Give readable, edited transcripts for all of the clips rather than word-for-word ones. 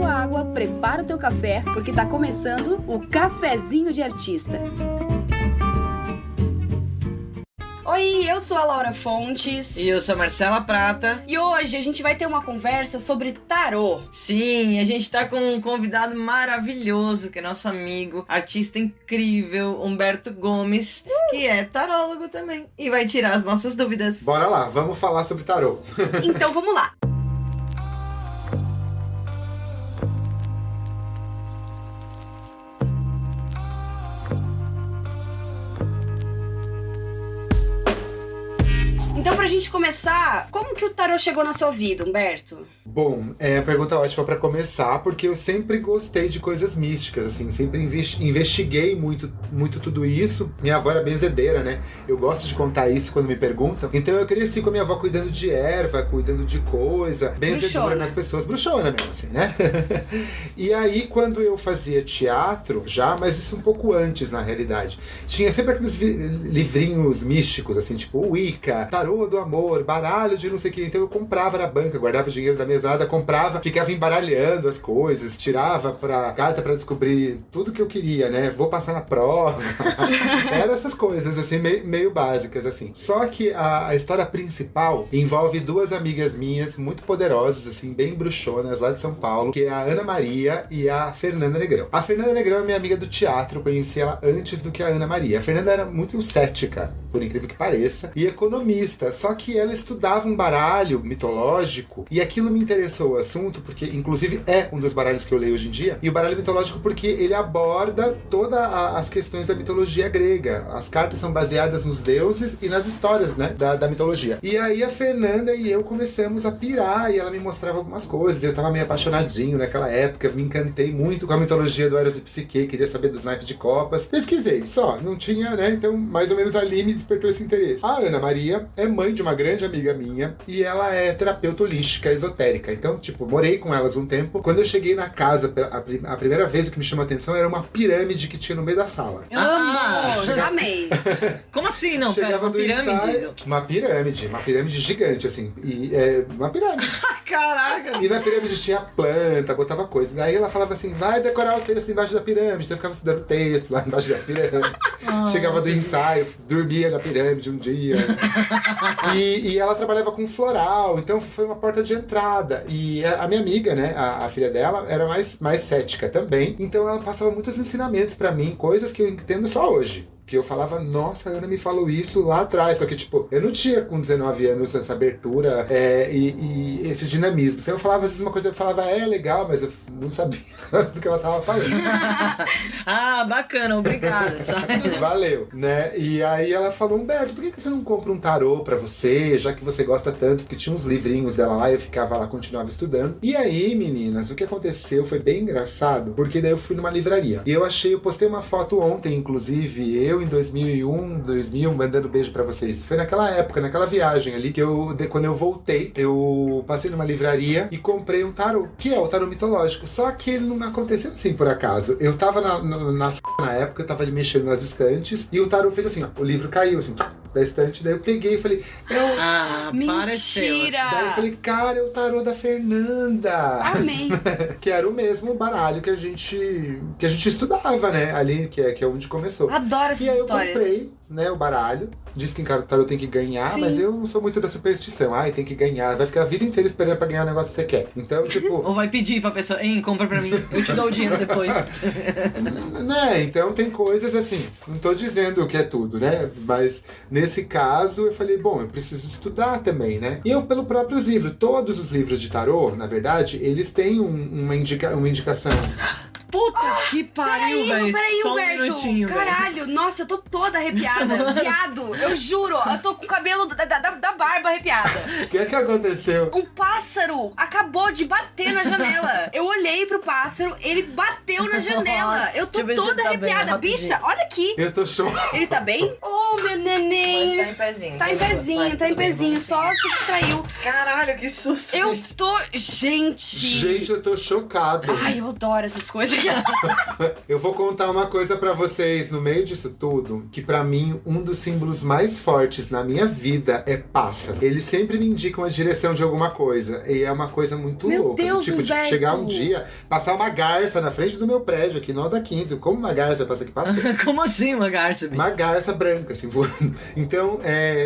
tua água, prepara o teu café, porque tá começando o Cafezinho de Artista. Oi, eu sou a Laura Fontes. E eu sou a Marcela Prata. E hoje a gente vai ter uma conversa sobre tarô. Sim, a gente tá com um convidado maravilhoso, que é nosso amigo, artista incrível, Humberto Gomes, que é tarólogo também. E vai tirar as nossas dúvidas. Bora lá, vamos falar sobre tarô. Então vamos lá. Então, pra gente começar, como que o tarô chegou na sua vida, Humberto? Bom, a pergunta ótima pra começar, porque eu sempre gostei de coisas místicas, assim, sempre investiguei muito tudo isso. Minha avó era benzedeira, né? Eu gosto de contar isso quando me perguntam. Então eu cresci com a minha avó cuidando de erva, cuidando de coisa, benzedora nas pessoas, bruxona mesmo, assim, né? E aí, quando eu fazia teatro, mas isso um pouco antes, na realidade, tinha sempre aqueles livrinhos místicos, assim, tipo Wicca, tarô do amor, baralho de não sei o que. Então eu comprava na banca, guardava o dinheiro da mesada, comprava, ficava embaralhando as coisas, tirava carta pra descobrir tudo que eu queria, né? Vou passar na prova. Eram essas coisas, assim, meio básicas, assim. Só que a história principal envolve duas amigas minhas muito poderosas, assim, bem bruxonas, lá de São Paulo, que é a Ana Maria e a Fernanda Negrão. A Fernanda Negrão é minha amiga do teatro, eu conheci ela antes do que a Ana Maria. A Fernanda era muito cética, por incrível que pareça, e economista. Só que ela estudava um baralho mitológico e aquilo me interessou o assunto, porque inclusive é um dos baralhos que eu leio hoje em dia. E o baralho mitológico porque ele aborda todas as questões da mitologia grega. As cartas são baseadas nos deuses e nas histórias, né, da mitologia. E aí a Fernanda e eu começamos a pirar e ela me mostrava algumas coisas. Eu tava meio apaixonadinho naquela época, me encantei muito com a mitologia do Eros e Psique, queria saber dos naipes de copas. Pesquisei, só, não tinha, né, então mais ou menos ali me despertou esse interesse. A Ana Maria é mãe de uma grande amiga minha e ela é terapeuta holística esotérica. Então, tipo, morei com elas um tempo. Quando eu cheguei na casa, a primeira vez o que me chamou a atenção era uma pirâmide que tinha no meio da sala. Amo! Já amei! Como assim, não? Pera, Chegava uma do pirâmide? ensaio, uma pirâmide gigante, assim. E uma pirâmide. Caraca! E na pirâmide tinha planta, botava coisa. Daí ela falava assim, vai decorar o texto embaixo da pirâmide. Então eu ficava estudando texto lá embaixo da pirâmide. Chegava do ensaio, dormia na pirâmide um dia. E ela trabalhava com floral, então foi uma porta de entrada. E a minha amiga, né, a filha dela, era mais cética também. Então ela passava muitos ensinamentos pra mim, coisas que eu entendo só hoje. Que eu falava, nossa, a Ana me falou isso lá atrás. Só que, tipo, eu não tinha com 19 anos essa abertura e esse dinamismo. Então eu falava, às vezes, uma coisa, eu falava, legal, mas eu não sabia do que ela tava falando. Ah, bacana, obrigado. Valeu, né? E aí ela falou, Humberto, por que você não compra um tarô pra você, já que você gosta tanto? Porque tinha uns livrinhos dela lá e eu ficava lá, continuava estudando. E aí, meninas, o que aconteceu foi bem engraçado, porque daí eu fui numa livraria. E eu postei uma foto ontem, inclusive, eu em 2000, mandando beijo pra vocês. Foi naquela época, naquela viagem ali, que quando eu voltei, eu passei numa livraria e comprei um tarô, que é o tarô mitológico. Só que ele não aconteceu assim por acaso. Eu tava na época, eu tava ali mexendo nas estantes, e o tarô fez assim, ó, o livro caiu assim, da estante, daí eu peguei e falei, mentira! Daí eu falei, cara, é o tarô da Fernanda. Amei! Que era o mesmo baralho que a gente estudava, né, ali, que é onde começou. Adoro essas e aí histórias. Eu comprei, né, o baralho. Diz que em tarô tem que ganhar, Sim. Mas eu não sou muito da superstição. Ai, tem que ganhar. Vai ficar a vida inteira esperando pra ganhar o negócio que você quer. Então, tipo... Ou vai pedir pra pessoa, compra pra mim, eu te dou o dinheiro depois. Né, então tem coisas assim, não tô dizendo que é tudo, né? Mas nesse caso eu falei, bom, eu preciso estudar também, né? E eu, pelo próprio livro, todos os livros de tarô, na verdade, eles têm uma indicação. Puta que pariu, velho. Peraí, Só Humberto. um minutinho, Caralho, nossa, eu tô toda arrepiada. Viado, eu juro, eu tô com o cabelo da barba arrepiada. O que é que aconteceu? Um pássaro acabou de bater na janela. Eu olhei pro pássaro, ele bateu na janela. Nossa, Eu tô deixa eu ver se toda ele tá bem, arrepiada. rapidinho. Bicha, olha aqui. Eu tô chocado. Ele tá bem? Oh, meu neném. Mas tá em pezinho. Tá em pezinho, tá em pezinho. Só se distraiu. Caralho, que susto. Eu tô... Gente, Gente, eu tô chocado. ai, eu adoro essas coisas. Eu vou contar uma coisa pra vocês no meio disso tudo, que pra mim um dos símbolos mais fortes na minha vida é pássaro. Eles sempre me indicam a direção de alguma coisa, e é uma coisa muito Meu louca. Deus, tipo, de Humberto! chegar um dia, passar uma garça na frente do meu prédio aqui, no da 15. Como uma garça passa aqui? Passa Como assim uma garça, Bi? uma garça branca, assim, voando. Então,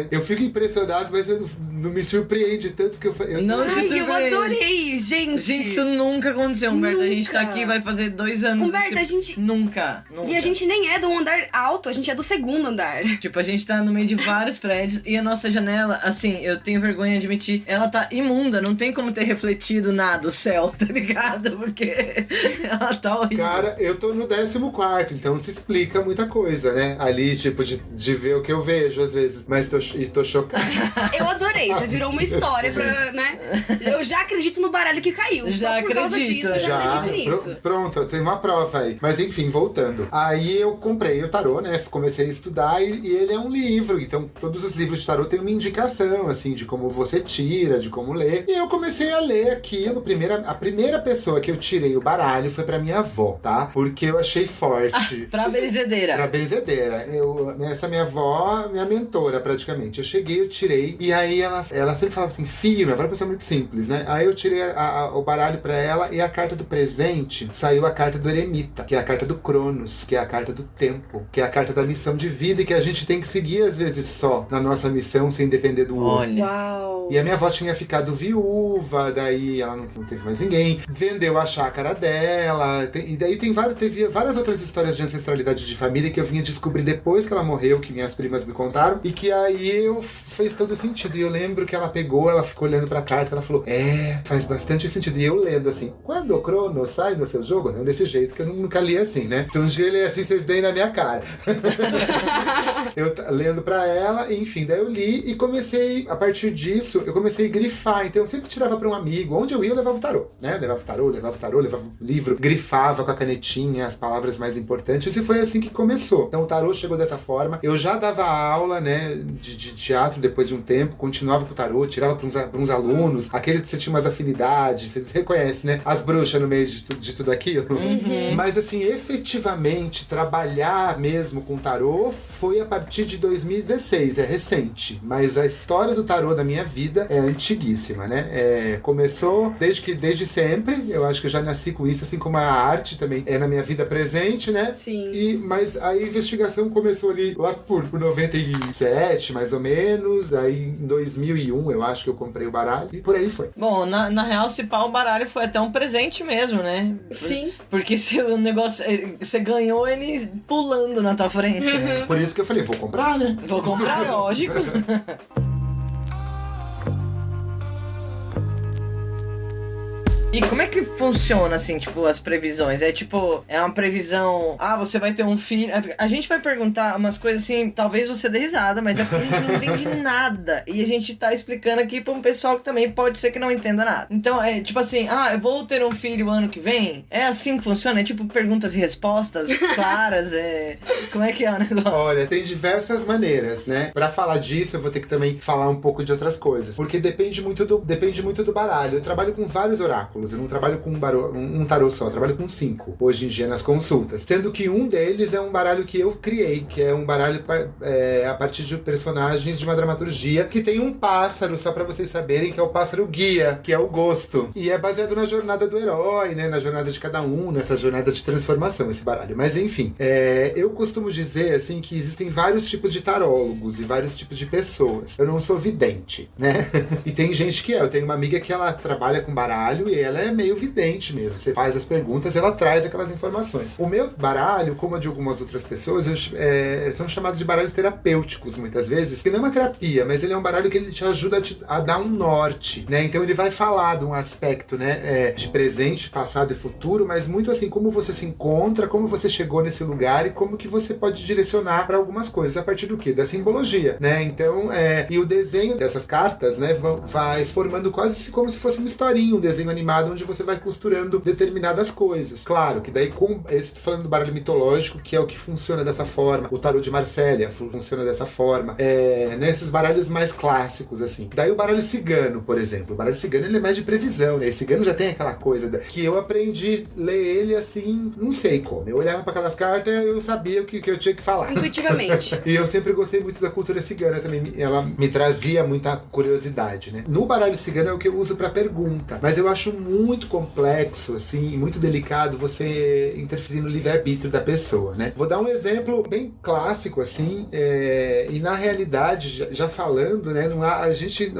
eu fico impressionado, mas eu não me surpreende tanto que eu Não Ai, te eu surpreende. adorei, gente. Gente, isso nunca aconteceu, Humberto. A gente tá Nunca. aqui, vai fazer 2 anos. Humberto, nesse- a gente... Nunca. E a gente nem é do andar alto, a gente é do segundo andar. Tipo, a gente tá no meio de vários prédios e a nossa janela, assim, eu tenho vergonha de admitir, ela tá imunda, não tem como ter refletido nada o céu, tá ligado? Porque ela tá horrível. Cara, eu tô no 14º, então se explica muita coisa, né? Ali, tipo, de ver o que eu vejo às vezes. Mas tô chocado. Eu adorei, já virou uma história pra, né? Eu já acredito no baralho que caiu. Já Só por causa acredito, disso, eu já acredito nisso. Pronto, tem uma prova aí. Mas enfim, voltando. Aí eu comprei o tarô, né? Comecei a estudar e ele é um livro. Então, todos os livros de tarô têm uma indicação, assim, de como você tira, de como ler. E eu comecei a ler aquilo. A primeira pessoa que eu tirei o baralho foi pra minha avó, tá? Porque eu achei forte. Pra benzedeira. Pra benzedeira. Essa minha avó, minha mentora, praticamente. Eu cheguei, eu tirei. E aí ela sempre falava assim, filho, minha avó é uma pessoa muito simples, né? Aí eu tirei o baralho pra ela e a carta do presente saiu a carta do eremita, que é a carta do Cronos, que é a carta do tempo, que é a carta da missão de vida e que a gente tem que seguir às vezes só na nossa missão sem depender do outro. Olha. Uau. E a minha avó tinha ficado viúva, daí ela não teve mais ninguém, vendeu a chácara dela, e daí teve várias outras histórias de ancestralidade de família que eu vinha descobrir depois que ela morreu, que minhas primas me contaram, e que aí fez todo sentido. E eu lembro que ela ficou olhando pra carta, ela falou, faz bastante sentido. E eu lendo assim, quando o Cronos sai no seu jogo, não desse jeito, que eu nunca li assim, né? Se um dia ele é assim, vocês deem na minha cara. Eu lendo pra ela, enfim, daí eu li e comecei, a partir disso, eu comecei a grifar. Então eu sempre tirava pra um amigo, onde eu ia eu levava o tarô, né? Levava o livro, grifava com a canetinha as palavras mais importantes e foi assim que começou. Então o tarô chegou dessa forma. Eu já dava aula, né, de teatro depois de um tempo, continuava com o tarô, tirava pra uns alunos, aqueles que você tinha umas afinidades, vocês reconhecem, né? As bruxas no meio de tudo aquilo. Uhum. Mas assim, efetivamente, trabalhar mesmo com tarô foi a partir de 2016, é recente. Mas a história do tarô da minha vida é antiguíssima, né? Começou desde sempre, eu acho que eu já nasci com isso, assim como a arte também é na minha vida presente, né? Sim. Mas a investigação começou ali lá por 97, mais ou menos. Aí em 2001 eu acho que eu comprei o baralho e por aí foi. Bom, na real, se pá, o baralho foi até um presente mesmo, né? Sim. Porque se o negócio. Você ganhou ele pulando na tua frente, né? Por isso que eu falei, vou comprar, né? Vou comprar, lógico. E como é que funciona, assim, tipo, as previsões? É uma previsão... você vai ter um filho... A gente vai perguntar umas coisas assim, talvez você dê risada, mas é porque a gente não entende nada. E a gente tá explicando aqui pra um pessoal que também pode ser que não entenda nada. Então, é tipo assim, eu vou ter um filho ano que vem? É assim que funciona? É tipo perguntas e respostas claras? Como é que é o negócio? Olha, tem diversas maneiras, né? Pra falar disso, eu vou ter que também falar um pouco de outras coisas. Porque depende muito do baralho. Eu trabalho com vários oráculos. Eu não trabalho com um tarô só, eu trabalho com 5, hoje em dia, nas consultas. Sendo que um deles é um baralho que eu criei, que é um baralho a partir de personagens de uma dramaturgia, que tem um pássaro, só pra vocês saberem, que é o pássaro guia, que é o gosto. E é baseado na jornada do herói, né? Na jornada de cada um, nessa jornada de transformação, esse baralho. Mas enfim, eu costumo dizer, assim, que existem vários tipos de tarólogos e vários tipos de pessoas. Eu não sou vidente, né? E tem gente que eu tenho uma amiga que ela trabalha com baralho e ela é meio vidente mesmo. Você faz as perguntas e ela traz aquelas informações. O meu baralho, como a de algumas outras pessoas, são chamados de baralhos terapêuticos, muitas vezes, que não é uma terapia, mas ele é um baralho que ele te ajuda a dar um norte, né? Então ele vai falar de um aspecto, né, de presente, passado e futuro, mas muito assim, como você se encontra, como você chegou nesse lugar e como que você pode direcionar para algumas coisas. A partir do quê? Da simbologia, né? Então, e o desenho dessas cartas, né, vai formando quase como se fosse uma historinha, um desenho animado camada onde você vai costurando determinadas coisas. Claro que daí, esse tô falando do baralho mitológico, que é o que funciona dessa forma. O tarô de Marsella funciona dessa forma. Nesses baralhos mais clássicos, assim. Daí o baralho cigano, por exemplo. O baralho cigano, ele é mais de previsão, né? Esse cigano já tem aquela coisa que eu aprendi a ler ele assim, não sei como. Eu olhava para aquelas cartas e eu sabia o que eu tinha que falar. Intuitivamente. E eu sempre gostei muito da cultura cigana também. Ela me trazia muita curiosidade, né? No baralho cigano é o que eu uso para pergunta. Mas eu acho muito complexo, assim, e muito delicado você interferir no livre-arbítrio da pessoa, né? Vou dar um exemplo bem clássico, assim, e na realidade, já falando, né? A gente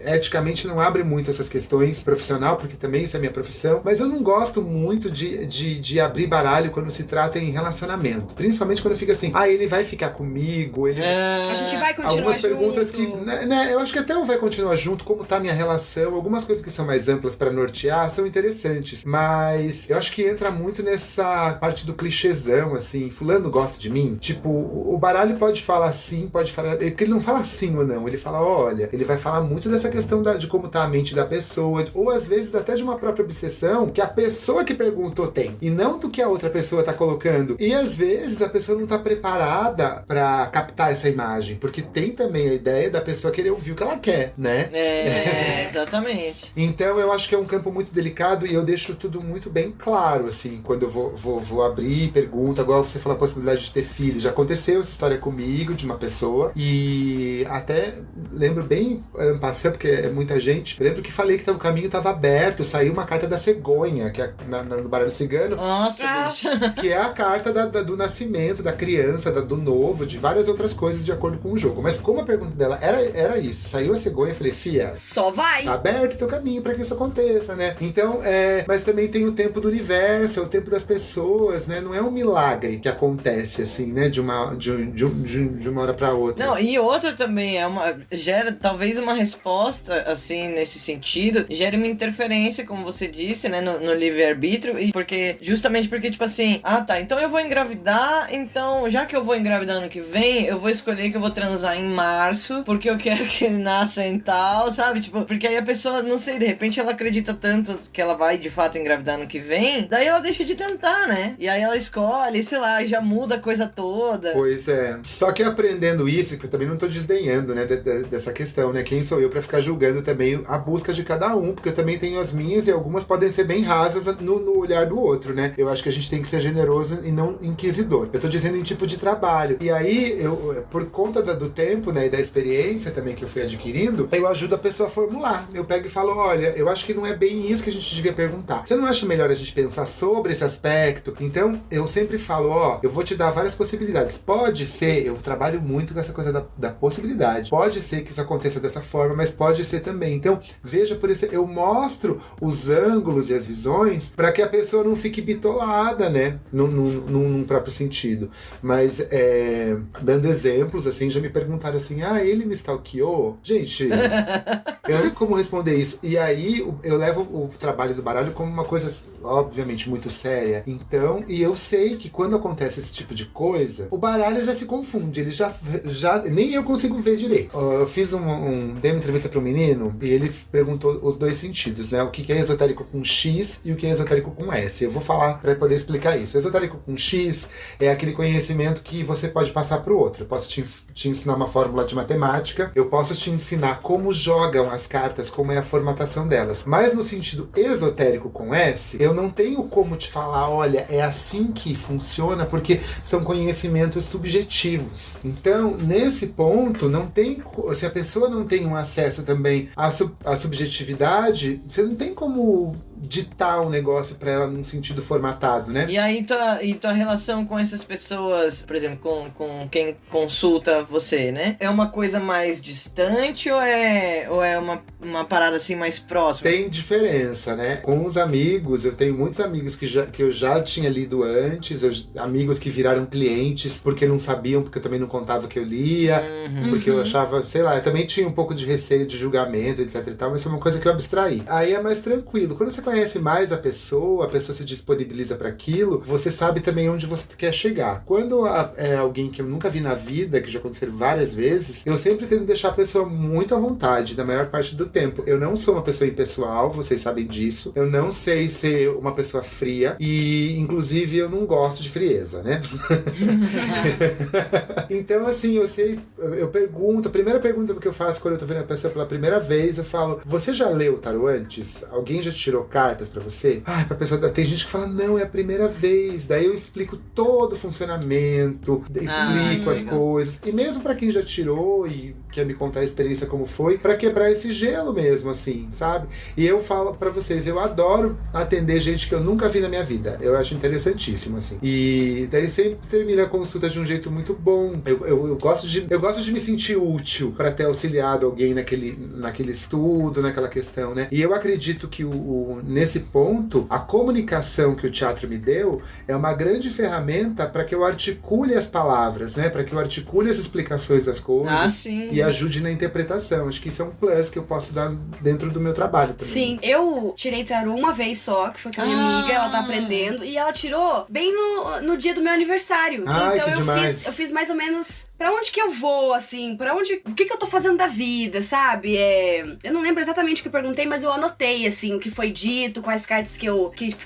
eticamente não abre muito essas questões profissional, porque também isso é minha profissão, mas eu não gosto muito de abrir baralho quando se trata em relacionamento. Principalmente quando fica assim, ele vai ficar comigo, a gente vai continuar algumas junto. Perguntas que, né, eu acho que até vai continuar junto, como tá a minha relação, algumas coisas que são mais amplas pra nortear são interessantes, mas eu acho que entra muito nessa parte do clichêzão, assim, fulano gosta de mim, tipo, o baralho pode falar sim, pode falar, porque ele não fala sim ou não, ele fala, olha, ele vai falar muito dessa questão de como tá a mente da pessoa, ou às vezes até de uma própria obsessão que a pessoa que perguntou tem, e não do que a outra pessoa tá colocando, e às vezes a pessoa não tá preparada pra captar essa imagem, porque tem também a ideia da pessoa querer ouvir o que ela quer, né? Exatamente. Então eu acho que é um campo muito delicado e eu deixo tudo muito bem claro, assim, quando eu vou abrir pergunta. Agora você falou a possibilidade de ter filho. Já aconteceu essa história comigo, de uma pessoa, e até lembro bem, passando, porque é muita gente, lembro que falei que o caminho estava aberto, saiu uma carta da cegonha, que é no baralho cigano. Nossa, bicho. Que é a carta do nascimento, da criança, do novo, de várias outras coisas de acordo com o jogo. Mas como a pergunta dela era isso, saiu a cegonha, eu falei, fia, só vai. Tá aberto o teu caminho pra que isso aconteça, né? Então, mas também tem o tempo do universo, é o tempo das pessoas, né? Não é um milagre que acontece, assim, né? De uma hora pra outra. Não, e outra também, gera talvez uma resposta, assim, nesse sentido, gera uma interferência, como você disse, né? No livre-arbítrio, e justamente porque, tipo assim, tá, então eu vou engravidar, então, já que eu vou engravidar ano que vem, eu vou escolher que eu vou transar em março, porque eu quero que ele nasça em tal, sabe? Tipo, porque aí a pessoa, não sei, de repente ela acredita tanto que ela vai de fato engravidar ano que vem, daí ela deixa de tentar, né? E aí ela escolhe, sei lá, já muda a coisa toda. Pois é. Só que aprendendo isso, que eu também não tô desdenhando, né, dessa questão, né? Quem sou eu pra ficar julgando também a busca de cada um, porque eu também tenho as minhas e algumas podem ser bem rasas no olhar do outro, né? Eu acho que a gente tem que ser generoso e não inquisidor. Eu tô dizendo em tipo de trabalho. E aí, por conta do tempo, né, e da experiência também que eu fui adquirindo, eu ajudo a pessoa a formular. Eu pego e falo, olha, eu acho que não é bem isso que a gente devia perguntar. Você não acha melhor a gente pensar sobre esse aspecto? Então, eu sempre falo, eu vou te dar várias possibilidades. Pode ser, eu trabalho muito com essa coisa da possibilidade. Pode ser que isso aconteça dessa forma, mas pode ser também. Então, veja por isso, eu mostro os ângulos e as visões para que a pessoa não fique bitolada, né? Num próprio sentido. Mas, dando exemplos, assim, já me perguntaram assim, ele me stalkeou? Gente, eu não sei como responder isso. E aí, eu levo o trabalho do baralho como uma coisa, obviamente, muito séria. Então, e eu sei que quando acontece esse tipo de coisa, o baralho já se confunde. Ele já nem eu consigo ver direito. Eu fiz dei uma entrevista para um menino e ele perguntou os dois sentidos, né? O que é esotérico com X e o que é esotérico com S. Eu vou falar para poder explicar isso. O esotérico com X é aquele conhecimento que você pode passar para o outro. Eu posso te ensinar uma fórmula de matemática, eu posso te ensinar como jogam as cartas, como é a formatação delas. Mas no sentido esotérico com S, eu não tenho como te falar, olha, é assim que funciona, porque são conhecimentos subjetivos. Então, nesse ponto, não tem, se a pessoa não tem um acesso também à subjetividade, você não tem como ditar um negócio pra ela num sentido formatado, né? E aí tua relação com essas pessoas, por exemplo, com quem consulta você, né? É uma coisa mais distante ou é uma parada assim mais próxima? Tem diferença, né? Com os amigos, eu tenho muitos amigos que eu já tinha lido antes, amigos que viraram clientes porque não sabiam, porque eu também não contava o que eu lia, porque eu achava, sei lá, eu também tinha um pouco de receio de julgamento, etc e tal, mas isso é uma coisa que eu abstraí. Aí é mais tranquilo. Quando você conhece conhece mais a pessoa se disponibiliza para aquilo, você sabe também onde você quer chegar. Quando é alguém que eu nunca vi na vida, que já aconteceu várias vezes, eu sempre tento deixar a pessoa muito à vontade, na maior parte do tempo. Eu não sou uma pessoa impessoal, vocês sabem disso. Eu não sei ser uma pessoa fria e, inclusive, eu não gosto de frieza, né? Então, assim, eu pergunto, a primeira pergunta que eu faço quando eu tô vendo a pessoa pela primeira vez, eu falo, você já leu o tarô antes? Alguém já tirou cartas pra você? Pra pessoa, tem gente que fala, não, é a primeira vez. Daí eu explico todo o funcionamento, explico as coisas. E mesmo pra quem já tirou e quer me contar a experiência como foi, pra quebrar esse gelo mesmo, assim, sabe? E eu falo pra vocês, eu adoro atender gente que eu nunca vi na minha vida. Eu acho interessantíssimo, assim. E daí sempre termina a consulta de um jeito muito bom. Eu gosto de me sentir útil pra ter auxiliado alguém naquele estudo, naquela questão, né? E eu acredito que nesse ponto, a comunicação que o teatro me deu é uma grande ferramenta para que eu articule as palavras, né? Para que eu articule as explicações das coisas e ajude na interpretação. Acho que isso é um plus que eu posso dar dentro do meu trabalho também. Sim, eu tirei tarô uma vez só, que foi com a minha amiga, ela tá aprendendo, e ela tirou bem no dia do meu aniversário. Então eu fiz mais ou menos pra onde que eu vou, assim, o que eu tô fazendo da vida, sabe? Eu não lembro exatamente o que eu perguntei, mas eu anotei, assim, o que foi dito, quais cartas que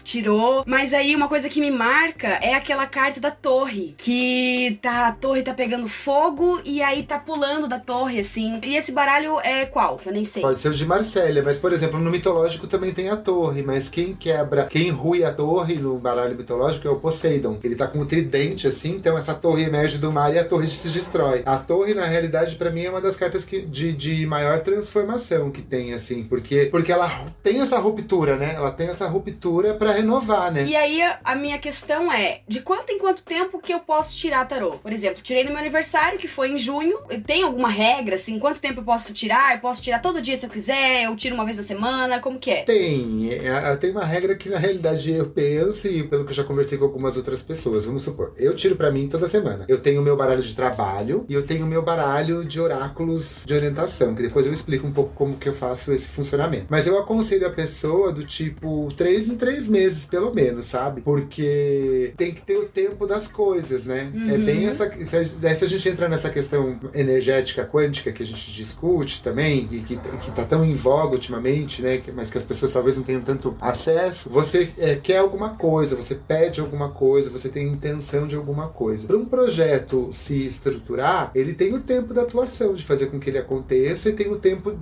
tirou. Mas aí uma coisa que me marca é aquela carta da torre, que a torre tá pegando fogo e aí tá pulando da torre, assim. E esse baralho é qual? Que eu nem sei. Pode ser o de Marsella, mas, por exemplo, no mitológico também tem a torre, mas quem rui a torre no baralho mitológico é o Poseidon. Ele tá com um tridente, assim, então essa torre emerge do mar e a torre se destrói. A torre, na realidade, pra mim, é uma das cartas de maior transformação que tem, assim, porque ela tem essa ruptura, né? Ela tem essa ruptura pra renovar, né? E aí, a minha questão é, de quanto em quanto tempo que eu posso tirar tarô? Por exemplo, tirei no meu aniversário, que foi em junho. Tem alguma regra, assim, quanto tempo eu posso tirar? Eu posso tirar todo dia se eu quiser? Eu tiro uma vez na semana? Como que é? Tem uma regra que, na realidade, eu penso, e pelo que eu já conversei com algumas outras pessoas, vamos supor, eu tiro pra mim toda semana. Eu tenho o meu baralho de trabalho e eu tenho o meu baralho de oráculos de orientação, que depois eu explico um pouco como que eu faço esse funcionamento. Mas eu aconselho a pessoa do tipo 3 em 3 meses, pelo menos, sabe? Porque tem que ter o tempo das coisas, né? É bem essa... Se a gente entrar nessa questão energética quântica que a gente discute também, e que tá tão em voga ultimamente, né? Mas que as pessoas talvez não tenham tanto acesso, você quer alguma coisa, você pede alguma coisa, você tem intenção de alguma coisa. Para um projeto se estruturar, ele tem o tempo da atuação, de fazer com que ele aconteça, e tem o tempo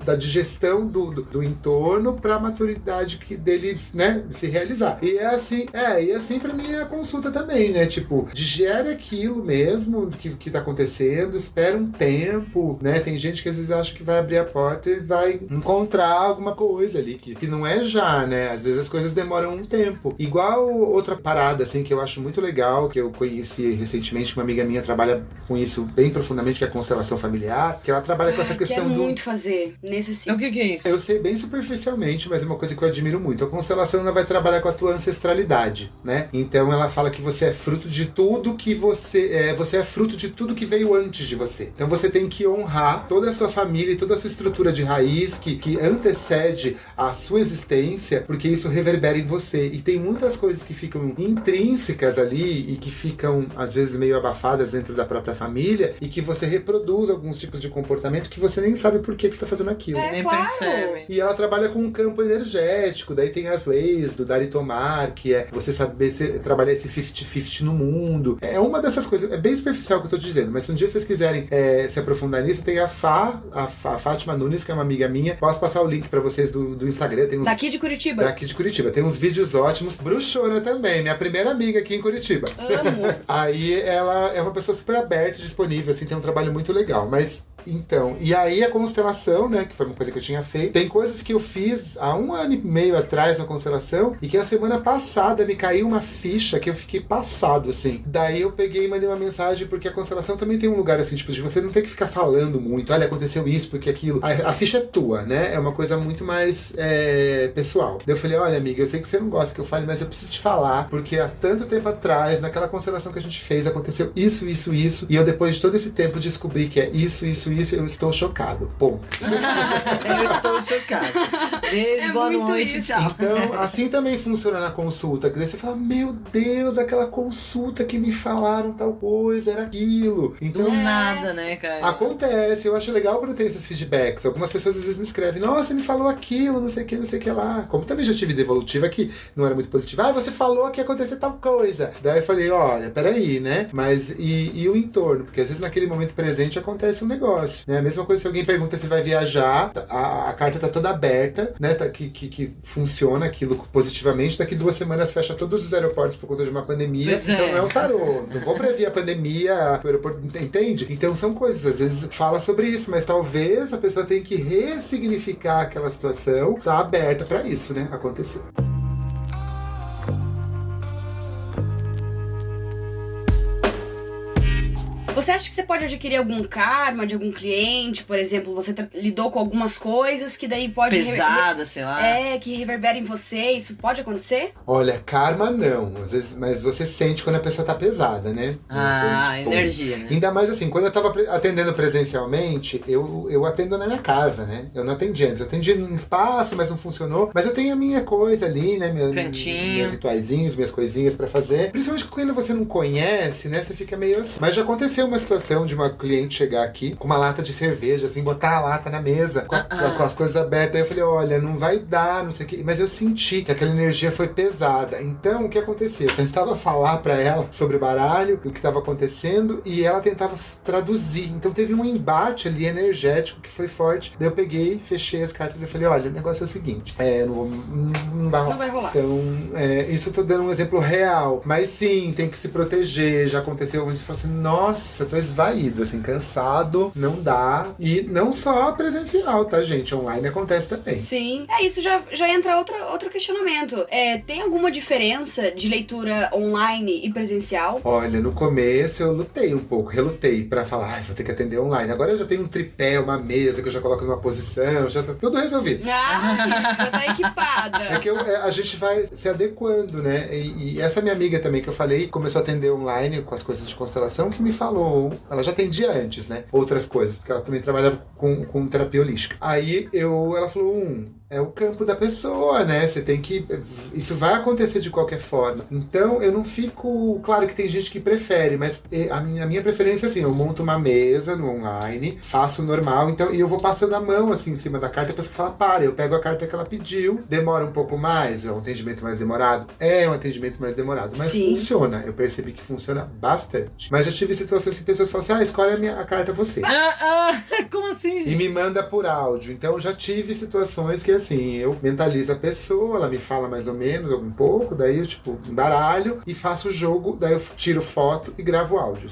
da digestão do entorno para a maturidade dele, né, se realizar. E é assim para mim é a consulta também, né? Tipo, digere aquilo mesmo que tá acontecendo, espera um tempo, né? Tem gente que às vezes acha que vai abrir a porta e vai encontrar alguma coisa ali, que não é já, né? Às vezes as coisas demoram um tempo. Igual outra parada, assim, que eu acho muito legal, que eu conheci recentemente, uma amiga minha trabalha com isso bem profundamente, que é a constelação familiar, que ela trabalha com essa questão quero muito fazer nesse assim. O que é isso? Eu sei bem superficialmente, mas é uma coisa que eu admiro muito. A constelação, ela vai trabalhar com a tua ancestralidade, né? Então ela fala que você é fruto de tudo que você é fruto de tudo que veio antes de você. Então você tem que honrar toda a sua família e toda a sua estrutura de raiz que antecede a sua existência, porque isso reverbera em você. E tem muitas coisas que ficam intrínsecas ali e que ficam, às vezes, meio abafadas dentro da própria família, e que você reproduz alguns tipos de comportamento que você nem sabe por que você está fazendo aquilo. Nem claro. percebe. E ela trabalha com um campo energético, daí tem as leis do dar e tomar, que é você saber trabalhar esse 50-50 no mundo. É uma dessas coisas, é bem superficial o que eu tô dizendo, mas se um dia vocês quiserem se aprofundar nisso, tem a Fátima Nunes, que é uma amiga minha. Posso passar o link pra vocês do Instagram. Tem uns, Daqui de Curitiba. Daqui de Curitiba. Tem uns vídeos ótimos. Bruxona também, minha primeira amiga aqui em Curitiba. Amo. Aí ela é uma pessoa super aberta e disponível, assim, tem um trabalho muito legal. Mas então, e aí a constelação, né, que foi uma coisa que eu tinha feito, tem coisas que eu fiz há 1 ano e meio atrás na constelação, e que a semana passada me caiu uma ficha que eu fiquei passado, assim. Daí eu peguei e mandei uma mensagem, porque a constelação também tem um lugar, assim, tipo, de você não ter que ficar falando muito, olha, aconteceu isso, porque aquilo. A ficha é tua, né, é uma coisa muito mais pessoal. Daí eu falei, olha, amiga, eu sei que você não gosta que eu fale, mas eu preciso te falar, porque há tanto tempo atrás, naquela constelação que a gente fez, aconteceu isso, isso, isso, e eu depois de todo esse tempo descobri que é isso, eu estou chocado. Ponto. Eu estou chocado. Beijo, boa noite, tchau. Então, assim também funciona na consulta. Que daí você fala, meu Deus, aquela consulta que me falaram tal coisa, era aquilo. Então, do nada, né, cara? Acontece, eu acho legal quando tem esses feedbacks. Algumas pessoas às vezes me escrevem, nossa, me falou aquilo, não sei o que lá. Como também já tive devolutiva que não era muito positiva. Você falou que ia acontecer tal coisa. Daí eu falei, olha, peraí, né? Mas e o entorno? Porque às vezes naquele momento presente acontece um negócio, né? A mesma coisa se alguém pergunta se vai viajar, a carta tá toda aberta, né? Que funciona aquilo positivamente. Daqui 2 semanas fecha todos os aeroportos por conta de uma pandemia. Pois então é. não é um tarô. Não vou prever a pandemia, o aeroporto, entende? Então são coisas, às vezes fala sobre isso, mas talvez a pessoa tenha que ressignificar aquela situação, tá aberta pra isso, né? Acontecer. Você acha que você pode adquirir algum karma de algum cliente, por exemplo, você lidou com algumas coisas que daí pode... Pesada, sei lá. Que reverbera em você, isso pode acontecer? Olha, karma não, às vezes, mas você sente quando a pessoa tá pesada, né? Ah, então, tipo, energia, né? Ainda mais assim, quando eu tava atendendo presencialmente, eu atendo na minha casa, né? Eu não atendi antes, eu atendi num espaço, mas não funcionou. Mas eu tenho a minha coisa ali, né? Cantinho. Meus rituaizinhos, minhas coisinhas pra fazer. Principalmente quando você não conhece, né? Você fica meio assim. Mas já aconteceu uma situação de uma cliente chegar aqui com uma lata de cerveja, assim, botar a lata na mesa, com as coisas abertas. Aí eu falei, olha, não vai dar, não sei o que. Mas eu senti que aquela energia foi pesada. Então, o que acontecia? Eu tentava falar pra ela sobre o baralho, o que estava acontecendo, e ela tentava traduzir. Então teve um embate ali energético que foi forte. Daí eu peguei, fechei as cartas e falei, olha, o negócio é o seguinte, não vai rolar. Então, isso eu tô dando um exemplo real. Mas sim, tem que se proteger. Já aconteceu, você fala assim, nossa, tô esvaído, assim, cansado, não dá. E não só presencial, tá, gente? Online acontece também. Sim. Isso já entra outro questionamento. Tem alguma diferença de leitura online e presencial? Olha, no começo eu relutei pra falar, vou ter que atender online. Agora eu já tenho um tripé, uma mesa que eu já coloco numa posição, já tá tudo resolvido. Já tá equipada. É que a gente vai se adequando, né? E essa minha amiga também que eu falei, começou a atender online com as coisas de constelação, que me falou, ela já atendia antes, né? Outras coisas, porque ela também trabalhava com terapia holística. Aí ela falou, é o campo da pessoa, né? Você tem que... Isso vai acontecer de qualquer forma. Então, eu não fico... Claro que tem gente que prefere, mas a minha preferência, assim, eu monto uma mesa no online, faço normal, então, e eu vou passando a mão, assim, em cima da carta, a pessoa fala, eu pego a carta que ela pediu, demora um pouco mais, é um atendimento mais demorado? É um atendimento mais demorado, mas sim, funciona. Eu percebi que funciona bastante. Mas já tive situações que pessoas falam assim, escolhe a carta você. Como assim, gente? E me manda por áudio. Então, já tive situações que assim, eu mentalizo a pessoa, ela me fala mais ou menos, um pouco, daí eu, embaralho e faço o jogo, daí eu tiro foto e gravo áudio.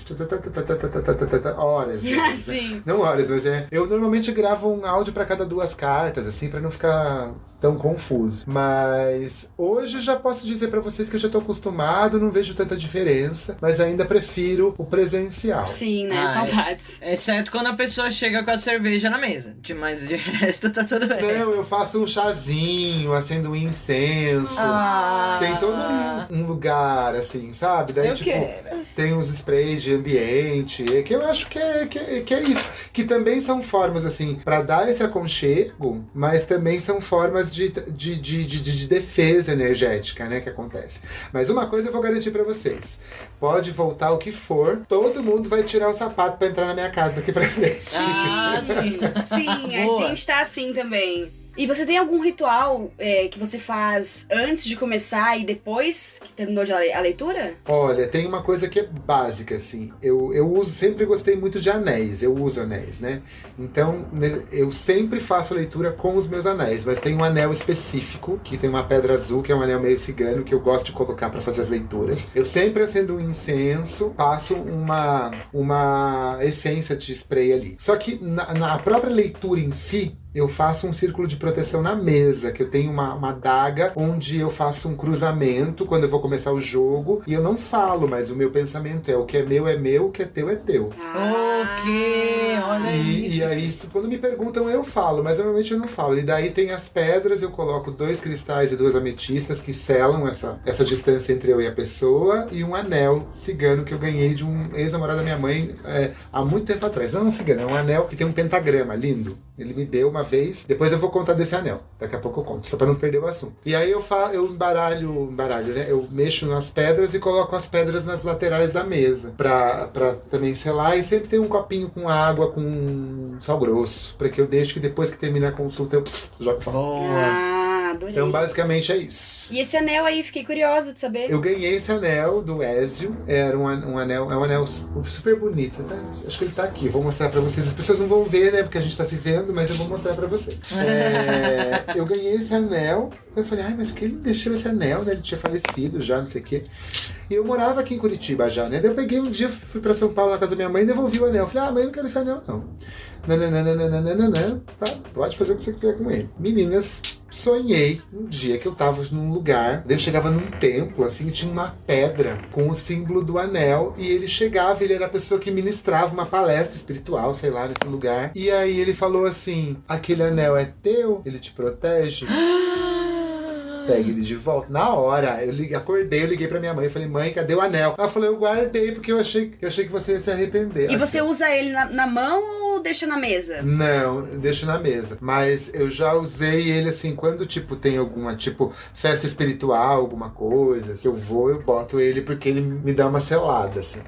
Horas. Sim. Não horas, mas eu normalmente gravo um áudio pra cada 2 cartas, assim, pra não ficar tão confuso. Mas hoje já posso dizer pra vocês que eu já tô acostumado, não vejo tanta diferença, mas ainda prefiro o presencial. Sim, né? Saudades. Exceto quando a pessoa chega com a cerveja na mesa. Mas de resto tá tudo bem. Não, eu faço um chazinho, acendo um incenso. Tem todo um lugar, assim, sabe? Daí, quero. Tem uns sprays de ambiente, que eu acho que é isso. Que também são formas, assim, pra dar esse aconchego, mas também são formas de defesa energética, né, que acontece. Mas uma coisa eu vou garantir pra vocês. Pode voltar o que for, todo mundo vai tirar o sapato pra entrar na minha casa daqui pra frente. Sim, a gente tá assim também. E você tem algum ritual que você faz antes de começar e depois que terminou a leitura? Olha, tem uma coisa que é básica, assim. Eu sempre gostei muito de anéis. Eu uso anéis, né? Então, eu sempre faço leitura com os meus anéis. Mas tem um anel específico, que tem uma pedra azul, que é um anel meio cigano, que eu gosto de colocar pra fazer as leituras. Eu sempre acendo um incenso, passo uma essência de spray ali. Só que na própria leitura em si, eu faço um círculo de proteção na mesa, que eu tenho uma adaga onde eu faço um cruzamento quando eu vou começar o jogo, e eu não falo, mas o meu pensamento é: o que é meu, o que é teu é teu. Ok, olha isso. E aí, quando me perguntam, eu falo, mas normalmente eu não falo. E daí tem as pedras, eu coloco 2 cristais e 2 ametistas que selam essa distância entre eu e a pessoa, e um anel cigano que eu ganhei de um ex-namorado da minha mãe há muito tempo atrás. Não é um cigano, é um anel que tem um pentagrama lindo. Ele me deu uma vez. Depois eu vou contar desse anel. Daqui a pouco eu conto, só pra não perder o assunto. E aí eu embaralho, né? Eu mexo nas pedras e coloco as pedras nas laterais da mesa. Pra também selar. E sempre tem um copinho com água, com sal grosso. Pra que eu deixe que depois que terminar a consulta eu jogo fora. Ah, adorei. Então basicamente é isso. E esse anel aí, fiquei curiosa de saber. Eu ganhei esse anel do Ezio. Era um anel, é um anel super bonito. Acho que ele tá aqui, vou mostrar pra vocês. As pessoas não vão ver, né? Porque a gente tá se vendo, mas eu vou mostrar pra vocês. Eu ganhei esse anel. Eu falei, mas que ele deixou esse anel, né? Ele tinha falecido já, não sei o quê. E eu morava aqui em Curitiba já, né? Daí eu peguei um dia, fui pra São Paulo na casa da minha mãe e devolvi o anel. Eu falei, mãe, eu não quero esse anel, não. Não. Tá, pode fazer o que você quiser com ele. Meninas, sonhei um dia que eu tava num lugar, daí eu chegava num templo, assim, e tinha uma pedra com o símbolo do anel, e ele chegava, ele era a pessoa que ministrava uma palestra espiritual, sei lá, nesse lugar. E aí ele falou assim, aquele anel é teu? Ele te protege? Pegue ele de volta. Na hora, eu acordei, eu liguei pra minha mãe, falei, mãe, cadê o anel? Ela falou, eu guardei, porque eu achei que você ia se arrepender. E você usa ele na mão ou deixa na mesa? Não, deixo na mesa. Mas eu já usei ele assim, quando tem alguma, festa espiritual, alguma coisa, que eu boto ele porque ele me dá uma selada, assim.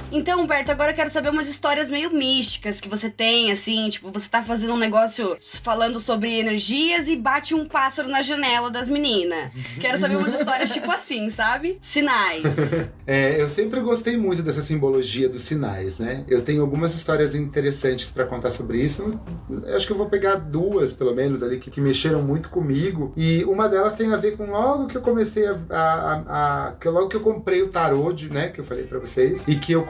Então, Humberto, agora eu quero saber umas histórias meio místicas que você tem, assim, você tá fazendo um negócio falando sobre energias e bate um pássaro na janela das meninas. Quero saber umas histórias tipo assim, sabe? Sinais. Eu sempre gostei muito dessa simbologia dos sinais, né? Eu tenho algumas histórias interessantes pra contar sobre isso. Eu acho que eu vou pegar 2, pelo menos, ali, que mexeram muito comigo. E uma delas tem a ver com logo que eu comecei logo que eu comprei o tarô, né, que eu falei pra vocês, e que eu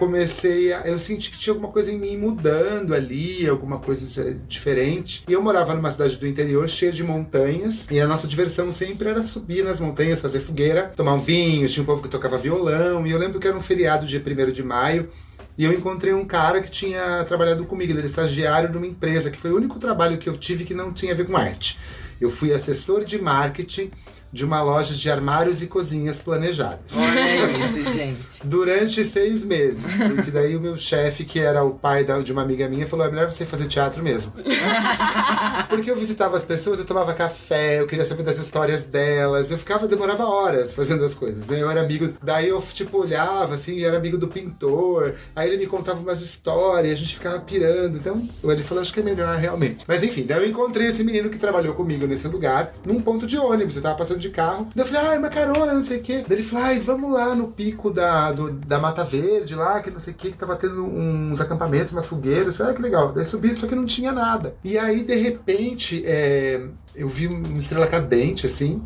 senti que tinha alguma coisa em mim mudando ali, alguma coisa diferente. E eu morava numa cidade do interior cheia de montanhas, e a nossa diversão sempre era subir nas montanhas, fazer fogueira, tomar um vinho, tinha um povo que tocava violão, e eu lembro que era um feriado, dia 1º de maio, e eu encontrei um cara que tinha trabalhado comigo, ele era estagiário de uma empresa, que foi o único trabalho que eu tive que não tinha a ver com arte. Eu fui assessor de marketing de uma loja de armários e cozinhas planejadas. Olha isso, gente. Durante 6 meses. Porque daí o meu chefe, que era o pai de uma amiga minha, falou, é melhor você fazer teatro mesmo. Porque eu visitava as pessoas, eu tomava café, eu queria saber das histórias delas, demorava horas fazendo as coisas, né? Eu era amigo, daí eu olhava assim, e era amigo do pintor, aí ele me contava umas histórias, a gente ficava pirando, então ele falou, acho que é melhor realmente. Mas enfim, daí eu encontrei esse menino que trabalhou comigo nesse lugar, num ponto de ônibus, eu tava passando de carro, daí eu falei, uma carona, não sei o quê. Daí ele falou, vamos lá no pico da Mata Verde lá, que não sei o quê, que tava tendo uns acampamentos, umas fogueiras. Eu falei, que legal. Daí subi, só que não tinha nada. E aí, de repente, eu vi uma estrela cadente, assim.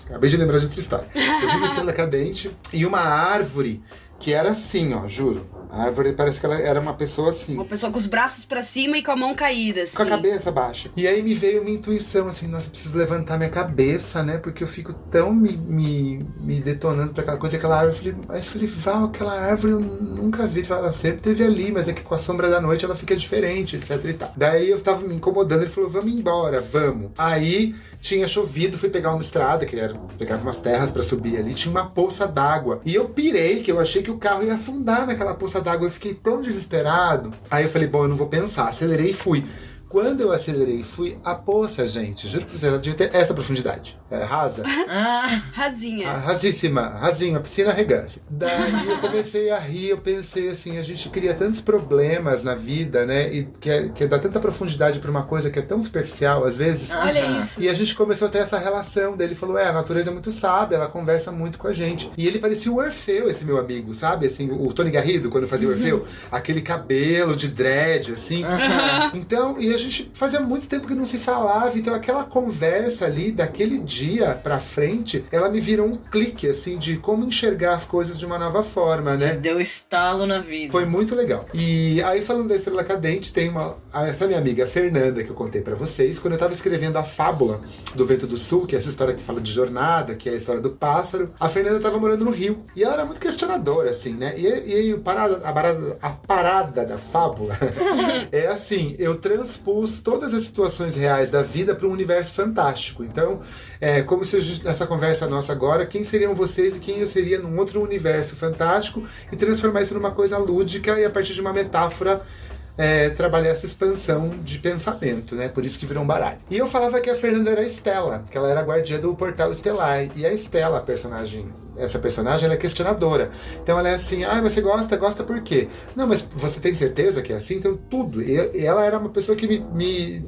Acabei de lembrar de outra história. Eu vi uma estrela cadente e uma árvore que era assim, ó, juro. A árvore parece que ela era uma pessoa assim. Uma pessoa com os braços pra cima e com a mão caída, assim. Com a cabeça baixa. E aí me veio uma intuição, assim, nossa, eu preciso levantar minha cabeça, né? Porque eu fico tão me detonando pra aquela coisa, aquela árvore. Aí eu falei, Val, aquela árvore eu nunca vi. Ela sempre esteve ali, mas é que com a sombra da noite ela fica diferente, etc e tal. Daí eu tava me incomodando, ele falou, vamos embora, vamos. Aí tinha chovido, fui pegar uma estrada, pegava umas terras pra subir ali, tinha uma poça d'água. E eu pirei, que eu achei que o carro ia afundar naquela poça d'água, eu fiquei tão desesperado. Aí eu falei, bom, eu não vou pensar, acelerei e fui. Quando eu acelerei e fui, a poça, gente, juro pra você, ela devia ter essa profundidade. Rasa. Rasinha. Rasíssima, rasinha, piscina regância. Daí eu comecei a rir, eu pensei assim, a gente cria tantos problemas na vida, né? E que dá tanta profundidade pra uma coisa que é tão superficial, às vezes. Olha isso. E a gente começou a ter essa relação dele, falou, a natureza é muito sábia, ela conversa muito com a gente. E ele parecia o Orfeu, esse meu amigo, sabe? Assim, o Tony Garrido, quando fazia o Orfeu. Aquele cabelo de dread, assim. Então, e a gente fazia muito tempo que não se falava, então aquela conversa ali, daquele dia pra frente, ela me virou um clique, assim, de como enxergar as coisas de uma nova forma, né? Deu estalo na vida. Foi muito legal. E aí, falando da estrela cadente, tem essa minha amiga Fernanda, que eu contei pra vocês, quando eu tava escrevendo a fábula do Vento do Sul, que é essa história que fala de jornada, que é a história do pássaro, a Fernanda tava morando no Rio. E ela era muito questionadora, assim, né? E aí, a parada da fábula é assim, eu transporto transpus todas as situações reais da vida para um universo fantástico. Então, como se nessa conversa nossa agora, quem seriam vocês e quem eu seria num outro universo fantástico, e transformar isso numa coisa lúdica e a partir de uma metáfora trabalhar essa expansão de pensamento, né? Por isso que virou um baralho. E eu falava que a Fernanda era a Estela, que ela era a guardiã do portal estelar. E a Estela, essa personagem, ela é questionadora. Então ela é assim, mas você gosta por quê? Não, mas você tem certeza que é assim? Então tudo. E ela era uma pessoa que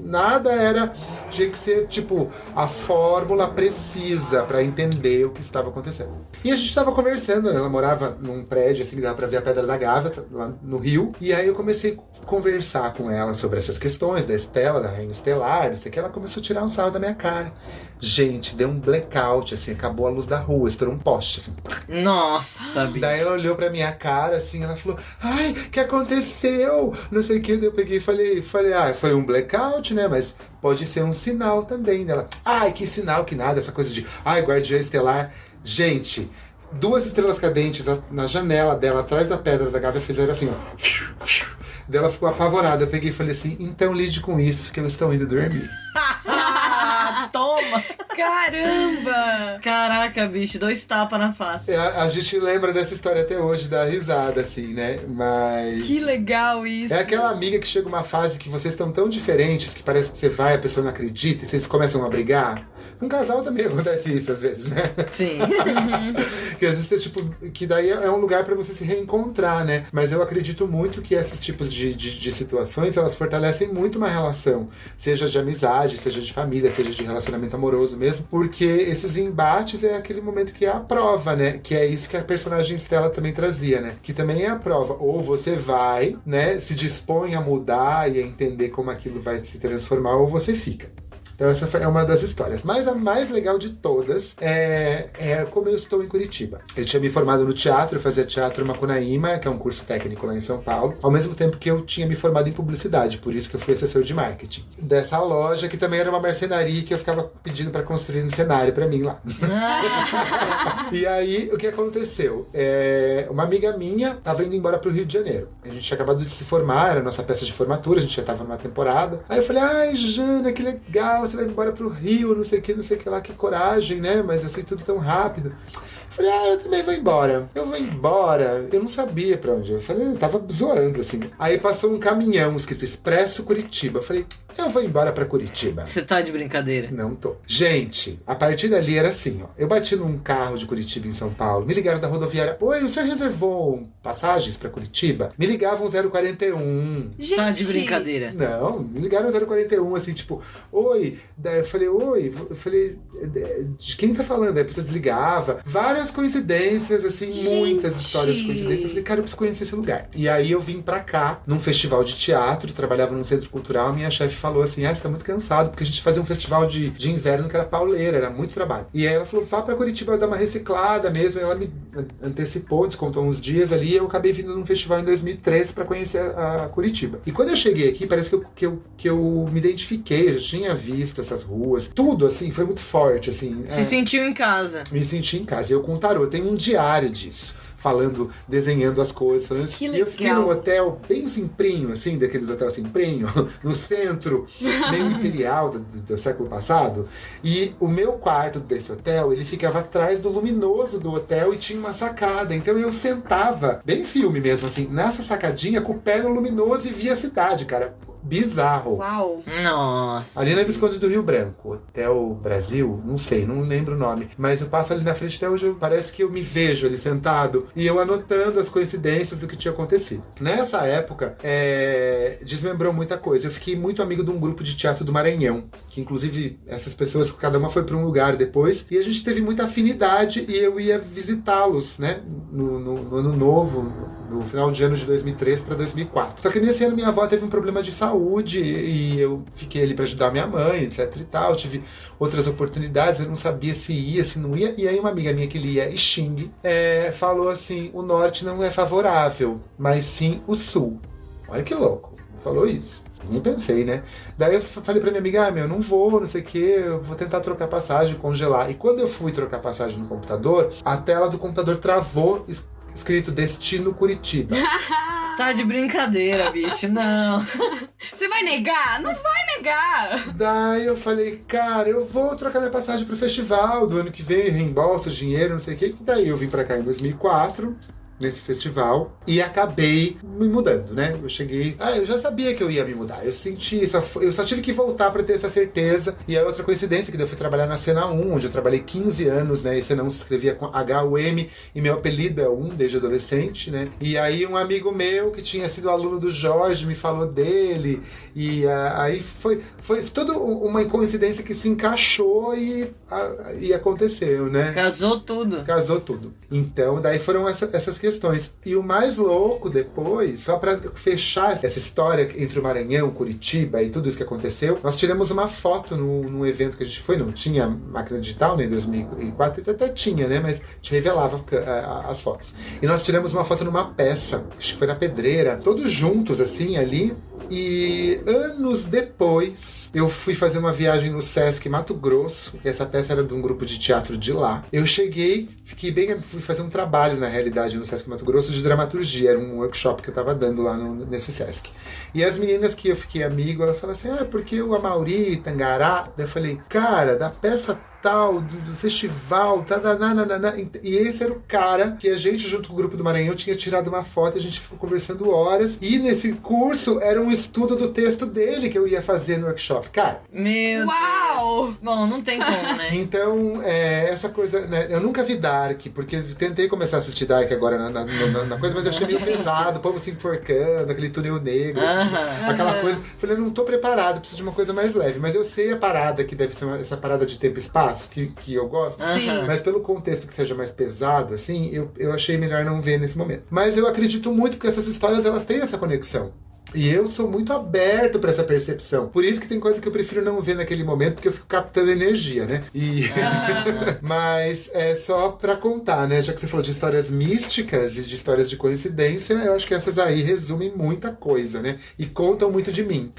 nada tinha que ser, tipo, a fórmula precisa pra entender o que estava acontecendo. E a gente estava conversando, né? Ela morava num prédio, assim, que dava pra ver a Pedra da Gávea, lá no Rio. E aí eu comecei a conversar com ela sobre essas questões da Estela, da Rainha Estelar, não sei o que. Ela começou a tirar um sarro da minha cara. Gente, deu um blackout, assim, acabou a luz da rua, estourou um poste, assim. Nossa, bicho. Daí ela olhou pra minha cara, assim, ela falou, ai, o que aconteceu? Não sei o que, daí eu peguei e falei, foi um blackout, né, mas pode ser um sinal também dela. Ai, que sinal, que nada, essa coisa de, guardiã estelar. Gente, 2 estrelas cadentes na janela dela, atrás da Pedra da Gávea, fizeram assim, ó. Daí ela ficou apavorada, eu peguei e falei assim, então lide com isso, que eu estou indo dormir. Toma! Caramba! Caraca, bicho, 2 tapas na face. A gente lembra dessa história até hoje, dá risada, assim, né? Mas... Que legal isso! É aquela amiga que chega uma fase que vocês estão tão diferentes que parece que você vai, a pessoa não acredita e vocês começam a brigar. Com casal também acontece isso às vezes, né? Sim. Que às vezes, que daí é um lugar pra você se reencontrar, né? Mas eu acredito muito que esses tipos de situações, elas fortalecem muito uma relação. Seja de amizade, seja de família, seja de relacionamento amoroso mesmo. Porque esses embates é aquele momento que é a prova, né? Que é isso que a personagem Estela também trazia, né? Que também é a prova. Ou você vai, né? Se dispõe a mudar e a entender como aquilo vai se transformar, ou você fica. Então essa é uma das histórias. Mas a mais legal de todas é como eu estou em Curitiba. Eu tinha me formado no teatro, eu fazia teatro Macunaíma, que é um curso técnico lá em São Paulo, ao mesmo tempo que eu tinha me formado em publicidade, por isso que eu fui assessor de marketing. Dessa loja, que também era uma marcenaria, que eu ficava pedindo para construir um cenário para mim lá. E aí, o que aconteceu? Uma amiga minha estava indo embora pro Rio de Janeiro. A gente tinha acabado de se formar, era a nossa peça de formatura, a gente já estava numa temporada. Aí eu falei, ai, Jana, que legal, você vai embora pro Rio, não sei o que lá, que coragem, né? Mas assim, tudo tão rápido. Eu falei, eu também vou embora. Eu vou embora. Eu não sabia pra onde. Eu falei, eu tava zoando, assim. Aí passou um caminhão escrito Expresso Curitiba. Eu falei, eu vou embora pra Curitiba. Você tá de brincadeira? Não tô. Gente, a partir dali era assim, ó. Eu bati num carro de Curitiba em São Paulo. Me ligaram da rodoviária. Oi, o senhor reservou passagens pra Curitiba? Me ligavam 041. Gente. Tá de brincadeira? Não, me ligaram 041, assim, tipo, oi. Daí eu falei, oi. Eu falei, de quem tá falando? Aí a pessoa desligava. Várias coincidências, assim, Gente. Muitas histórias de coincidência. Eu falei, cara, eu preciso conhecer esse lugar. E aí eu vim pra cá, num festival de teatro, trabalhava num centro cultural. Minha chefe falou assim, você tá muito cansado, porque a gente fazia um festival de inverno que era pauleira, era muito trabalho. E aí ela falou, vá pra Curitiba dar uma reciclada mesmo. Ela me antecipou, descontou uns dias ali, e eu acabei vindo num festival em 2013 pra conhecer a Curitiba. E quando eu cheguei aqui, parece que eu me identifiquei, eu já tinha visto essas ruas, tudo assim, foi muito forte, assim. Se sentiu em casa. Me senti em casa. Eu com o tarô, tem um diário disso. Falando, desenhando as coisas, falando isso. E eu fiquei num hotel bem simprinho, assim, daqueles hotéis simprinho, no centro, meio imperial do século passado. E o meu quarto desse hotel, ele ficava atrás do luminoso do hotel e tinha uma sacada. Então eu sentava, bem filme mesmo, assim, nessa sacadinha, com o pé no luminoso e via a cidade, cara. Bizarro. Uau. Nossa. Ali na Visconde do Rio Branco, Hotel Brasil, não sei, não lembro o nome. Mas eu passo ali na frente até hoje, parece que eu me vejo ali sentado e eu anotando as coincidências do que tinha acontecido. Nessa época, desmembrou muita coisa. Eu fiquei muito amigo de um grupo de teatro do Maranhão, que inclusive essas pessoas, cada uma foi para um lugar depois, e a gente teve muita afinidade e eu ia visitá-los, né, no ano novo, no final de ano de 2003 para 2004. Só que nesse ano minha avó teve um problema de saúde e eu fiquei ali para ajudar minha mãe, etc e tal. Eu tive outras oportunidades, eu não sabia se ia, se não ia. E aí uma amiga minha que lia Xing falou assim, o norte não é favorável, mas sim o sul. Olha que louco, falou isso. Nem pensei, né? Daí eu falei pra minha amiga, eu não vou, não sei o que, eu vou tentar trocar passagem, congelar. E quando eu fui trocar passagem no computador, a tela do computador travou, escrito Destino Curitiba. Tá de brincadeira, bicho, não. Você vai vai negar? Não vai negar! Daí eu falei, cara, eu vou trocar minha passagem pro festival do ano que vem, reembolso, dinheiro, não sei o que. Daí eu vim pra cá em 2004, nesse festival, e acabei me mudando, né? Eu cheguei... eu já sabia que eu ia me mudar. Eu senti... Eu só tive que voltar pra ter essa certeza. E a outra coincidência, que eu fui trabalhar na Cena 1, onde eu trabalhei 15 anos, né? E Cena 1 se escrevia com H-U-M, e meu apelido é 1, desde adolescente, né? E aí um amigo meu, que tinha sido aluno do Jorge, me falou dele, e aí foi toda uma coincidência que se encaixou e aconteceu, né? Casou tudo. Casou tudo. Então, daí foram essas questões. E o mais louco depois, só pra fechar essa história entre o Maranhão, Curitiba e tudo isso que aconteceu, nós tiramos uma foto num evento que a gente foi, não tinha máquina digital, né, em 2004, até tinha, né, mas te revelava as fotos. E nós tiramos uma foto numa peça, acho que foi na Pedreira, todos juntos, assim, ali. E anos depois, eu fui fazer uma viagem no Sesc Mato Grosso, e essa peça era de um grupo de teatro de lá. Eu cheguei, fui fazer um trabalho, na realidade, no Sesc Mato Grosso, de dramaturgia. Era um workshop que eu tava dando lá nesse Sesc. E as meninas que eu fiquei amigo, elas falaram assim, porque o Amauri, Tangará... Daí eu falei, cara, da peça tal, do festival, e esse era o cara que a gente, junto com o grupo do Maranhão, tinha tirado uma foto, a gente ficou conversando horas, e nesse curso era um estudo do texto dele que eu ia fazer no workshop. Cara, meu Uau! Deus. Bom, não tem como, né? Então, essa coisa, né, eu nunca vi Dark, porque eu tentei começar a assistir Dark agora na coisa, mas eu achei meio pesado, o povo se enforcando, aquele túnel negro, aquela coisa. Falei, eu não tô preparado, preciso de uma coisa mais leve, mas eu sei a parada que deve ser essa parada de tempo e espaço, que eu gosto. Sim. Mas pelo contexto que seja mais pesado, assim, eu achei melhor não ver nesse momento. Mas eu acredito muito que essas histórias, elas têm essa conexão. E eu sou muito aberto pra essa percepção. Por isso que tem coisa que eu prefiro não ver naquele momento, porque eu fico captando energia, né? Mas é só pra contar, né? Já que você falou de histórias místicas e de histórias de coincidência, eu acho que essas aí resumem muita coisa, né? E contam muito de mim.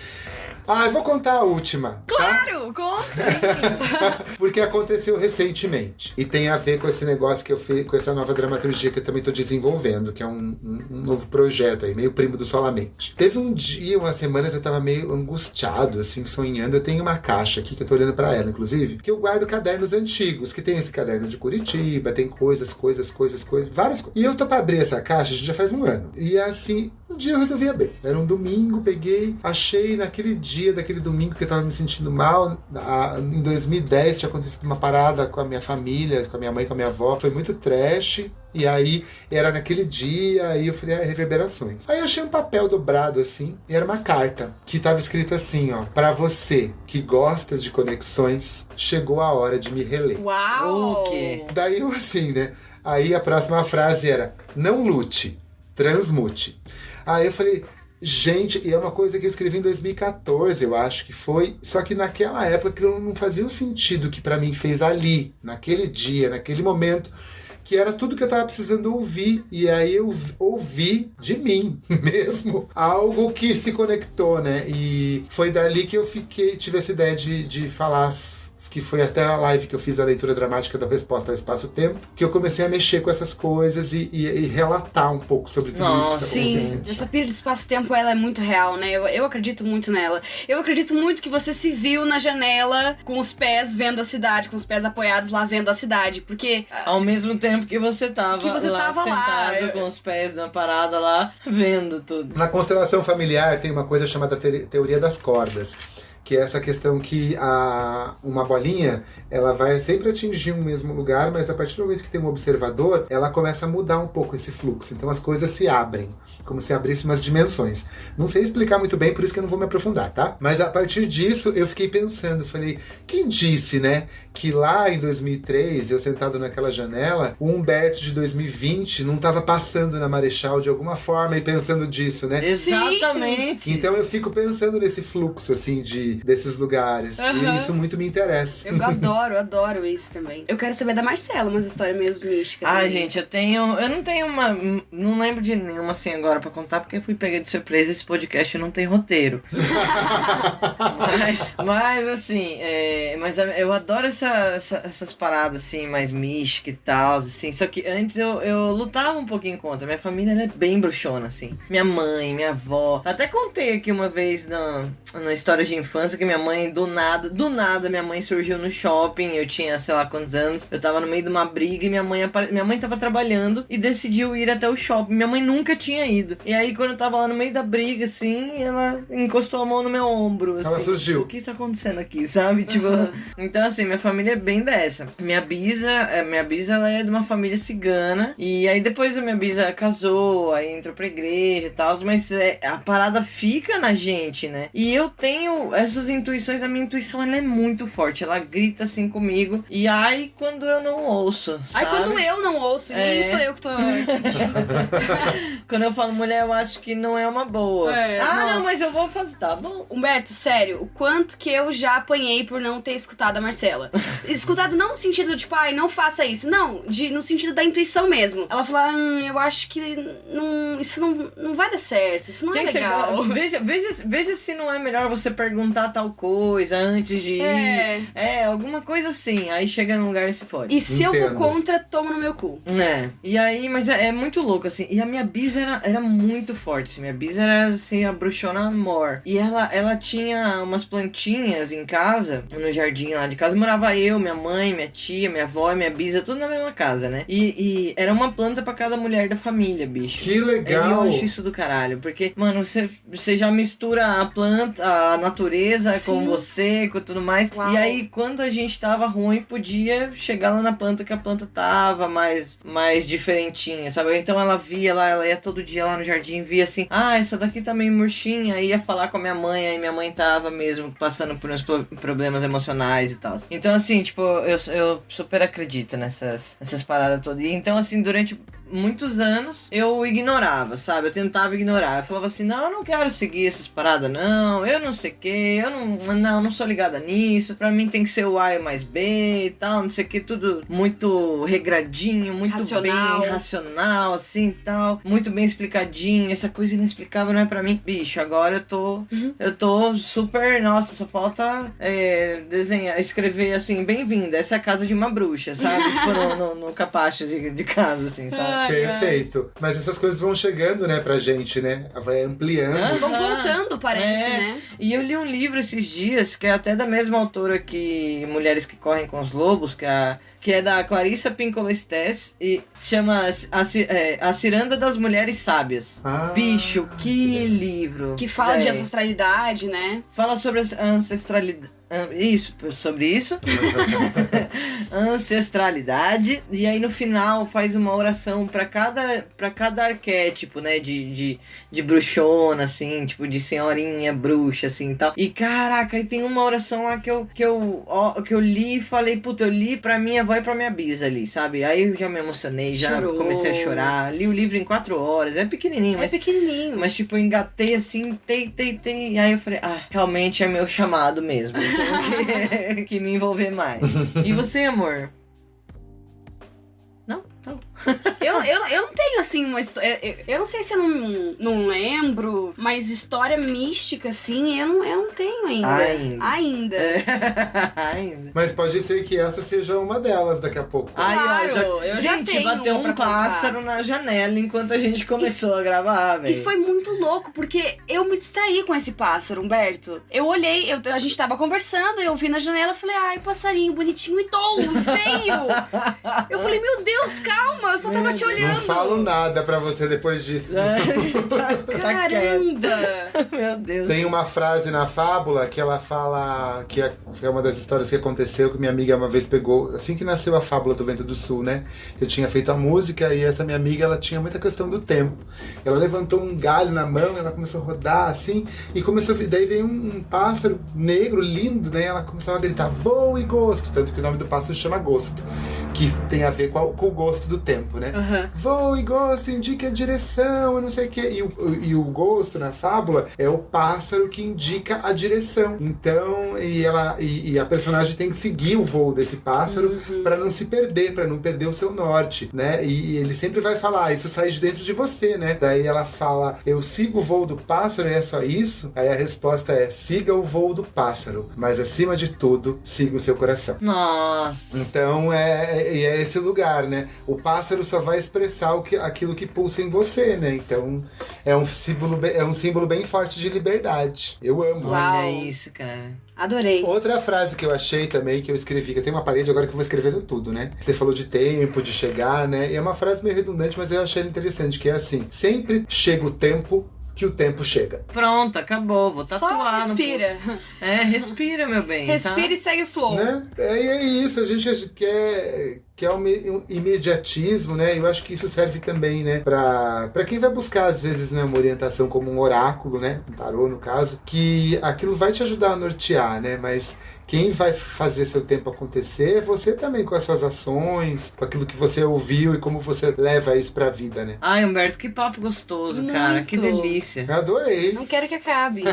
Eu vou contar a última. Claro, conta sim. Porque aconteceu recentemente. E tem a ver com esse negócio que eu fiz, com essa nova dramaturgia que eu também tô desenvolvendo, que é um novo projeto aí, meio primo do Solamente. Teve um dia, umas semanas, eu tava meio angustiado, assim, sonhando. Eu tenho uma caixa aqui, que eu tô olhando pra ela, inclusive, que eu guardo cadernos antigos, que tem esse caderno de Curitiba, tem coisas, várias coisas. E eu tô pra abrir essa caixa, já faz um ano. E assim, um dia eu resolvi abrir. Era um domingo, peguei, achei naquele dia, daquele domingo que eu tava me sentindo mal. Em 2010 tinha acontecido uma parada com a minha família, com a minha mãe, com a minha avó. Foi muito trash. E aí, era naquele dia, aí eu falei, reverberações. Aí eu achei um papel dobrado assim, e era uma carta, que tava escrito assim, ó: pra você que gosta de conexões, chegou a hora de me reler. Uau! O quê? Daí eu assim, né? Aí a próxima frase era: não lute, transmute. Aí eu falei, gente, e é uma coisa que eu escrevi em 2014, eu acho que foi. Só que naquela época aquilo não fazia o sentido que pra mim fez ali, naquele dia, naquele momento, que era tudo que eu tava precisando ouvir. E aí eu ouvi de mim mesmo algo que se conectou, né? E foi dali que eu tive essa ideia de falar, que foi até a live que eu fiz, a leitura dramática da resposta ao espaço-tempo, que eu comecei a mexer com essas coisas e relatar um pouco sobre tudo isso. Sim, essa pira de espaço-tempo, ela é muito real, né? Eu acredito muito nela. Eu acredito muito que você se viu na janela com os pés vendo a cidade, com os pés apoiados lá vendo a cidade, porque... Ao mesmo tempo que você tava lá sentado com os pés na parada lá, vendo tudo. Na constelação familiar tem uma coisa chamada teoria das cordas, que é essa questão que uma bolinha, ela vai sempre atingir um mesmo lugar, mas a partir do momento que tem um observador, ela começa a mudar um pouco esse fluxo. Então as coisas se abrem, como se abrissem umas dimensões. Não sei explicar muito bem, por isso que eu não vou me aprofundar, tá? Mas a partir disso, eu fiquei pensando, falei, quem disse, né, que lá em 2003, eu sentado naquela janela, o Humberto de 2020 não estava passando na Marechal de alguma forma e pensando disso, né? Exatamente! Então eu fico pensando nesse fluxo, assim, desses lugares. E isso muito me interessa. Eu adoro isso também. Eu quero saber da Marcela, umas histórias mesmo místicas. Gente, eu não tenho não lembro de nenhuma assim agora hora pra contar, porque eu fui pega de surpresa, esse podcast não tem roteiro. mas assim, eu adoro essas paradas, assim, mais místicas e tal, assim. Só que antes eu lutava um pouquinho contra. Minha família, ela é bem bruxona, assim. Minha mãe, minha avó. Até contei aqui uma vez na história de infância que minha mãe, do nada, minha mãe surgiu no shopping. Eu tinha, sei lá quantos anos. Eu tava no meio de uma briga e minha mãe tava trabalhando e decidiu ir até o shopping. Minha mãe nunca tinha ido. E aí, quando eu tava lá no meio da briga, assim, ela encostou a mão no meu ombro, assim. Ela surgiu. O que tá acontecendo aqui, sabe? Tipo, então, assim, minha família é bem dessa. Minha bisa, ela é de uma família cigana. E aí, depois a minha bisa casou, aí entrou pra igreja e tal. Mas a parada fica na gente, né? E eu tenho essas intuições. A minha intuição, ela é muito forte. Ela grita, assim, comigo. E ai, quando eu não ouço, sabe? Ai, quando eu não ouço, nem sou eu que tô sentindo. Quando eu falo, mulher, eu acho que não é uma boa. Não, mas eu vou fazer, tá bom. Humberto, sério, o quanto que eu já apanhei por não ter escutado a Marcela. Escutado não no sentido, tipo, ai, não faça isso. Não, no sentido da intuição mesmo. Ela fala, eu acho que isso não vai dar certo, isso não é legal. Veja se não é melhor você perguntar tal coisa antes de ir. Alguma coisa assim. Aí chega num lugar e se fode. E se eu vou contra, toma no meu cu. E aí, mas é muito louco, assim. E a minha bisa era muito forte, assim. Minha bisa era, assim, a bruxona amor. E ela tinha umas plantinhas em casa, no jardim lá de casa. Morava eu, minha mãe, minha tia, minha avó e minha bisa, tudo na mesma casa, né? E era uma planta pra cada mulher da família, bicho. Que legal! E eu acho isso do caralho. Porque, mano, você já mistura a planta, a natureza, sim, com você, com tudo mais. Uau. E aí, quando a gente tava ruim, podia chegar lá na planta que a planta tava mais diferentinha, sabe? Então ela ia todo dia lá no jardim, via assim, essa daqui tá meio murchinha, aí ia falar com a minha mãe, aí minha mãe tava mesmo passando por uns problemas emocionais e tal. Então, assim, tipo, eu super acredito nessas paradas todas. E então, assim, durante muitos anos eu ignorava, sabe? Eu tentava ignorar. Eu falava assim, não, eu não quero seguir essas paradas, não. Eu não sei o que, eu não sou ligada nisso. Pra mim tem que ser o A mais B e tal, não sei o que, tudo muito regradinho, muito bem racional, assim, tal. Muito bem explicadinho. Essa coisa inexplicável não é pra mim. Bicho, agora eu tô super, nossa, só falta escrever assim, bem-vinda, essa é a casa de uma bruxa, sabe? Tipo, no capacho de casa, assim, sabe? Perfeito. Mas essas coisas vão chegando, né, pra gente, né? Vai ampliando. Vão voltando, parece, né? E eu li um livro esses dias, que é até da mesma autora que Mulheres que Correm com os Lobos, que é da Clarissa Pinkola Estés, e chama A Ciranda das Mulheres Sábias. Bicho, que livro! Que fala de ancestralidade, né? Fala sobre a ancestralidade. Sobre isso. Ancestralidade. E aí no final faz uma oração pra cada arquétipo, né? De bruxona, assim, tipo, de senhorinha bruxa, assim e tal. E caraca, aí tem uma oração lá que eu li e falei, puta, eu li pra minha avó e pra minha bisa ali, sabe? Aí eu já me emocionei, já comecei a chorar. Li o livro em 4 horas. É pequenininho, mas tipo, eu engatei assim, e aí eu falei, realmente é meu chamado mesmo. Que me envolver mais. E você, amor? Não? Não. Eu não tenho, assim, uma história... Eu não sei se eu não lembro, mas história mística, assim, eu não tenho ainda. Ainda. Mas pode ser que essa seja uma delas daqui a pouco. Gente, bateu um pássaro na janela enquanto a gente começou a gravar, velho. E foi muito louco, porque eu me distraí com esse pássaro, Humberto. Eu olhei, a gente tava conversando, eu vi na janela, falei, passarinho bonitinho, e veio! Eu falei, meu Deus, calma, eu só tava te olhando. Não falo nada pra você depois disso. Caramba! Meu Deus. Tem uma frase na fábula que ela fala, que é uma das histórias que aconteceu, que minha amiga uma vez pegou, assim que nasceu a fábula do Vento do Sul, né? Eu tinha feito a música e essa minha amiga, ela tinha muita questão do tempo. Ela levantou um galho na mão, ela começou a rodar assim, e daí veio um pássaro negro, lindo, né? Ela começou a gritar, voo e gosto, tanto que o nome do pássaro chama Gosto. que tem a ver com o gosto do tempo, né? Voo e gosto, indique a direção, eu não sei o quê. E o gosto na fábula é o pássaro que indica a direção. Então, e a personagem tem que seguir o voo desse pássaro para não se perder, para não perder o seu norte, né? E ele sempre vai falar, isso sai de dentro de você, né? Daí ela fala, eu sigo o voo do pássaro e é só isso? Aí a resposta é, siga o voo do pássaro, mas acima de tudo, siga o seu coração. Nossa! Então é esse lugar, né? O pássaro só vai expressar aquilo que pulsa em você, né? Então é um símbolo bem forte de liberdade. Eu amo. Olha isso, cara. Adorei. Outra frase que eu achei também, que eu escrevi, que eu tenho uma parede agora que eu vou escrevendo tudo, né? Você falou de tempo, de chegar, né? E é uma frase meio redundante, mas eu achei interessante, que é assim, sempre chega o tempo que o tempo chega. Pronto, acabou, vou tatuar. Só respira. Respira, meu bem. Respira, tá? E segue o flow. Né? É isso, a gente quer um imediatismo, né? Eu acho que isso serve também, né? Pra quem vai buscar, às vezes, né, uma orientação como um oráculo, né? Um tarô, no caso, que aquilo vai te ajudar a nortear, né? Mas quem vai fazer seu tempo acontecer é você também, com as suas ações, com aquilo que você ouviu e como você leva isso pra vida, né? Ai, Humberto, que papo gostoso, cara. Que delícia. Eu adorei. Não quero que acabe.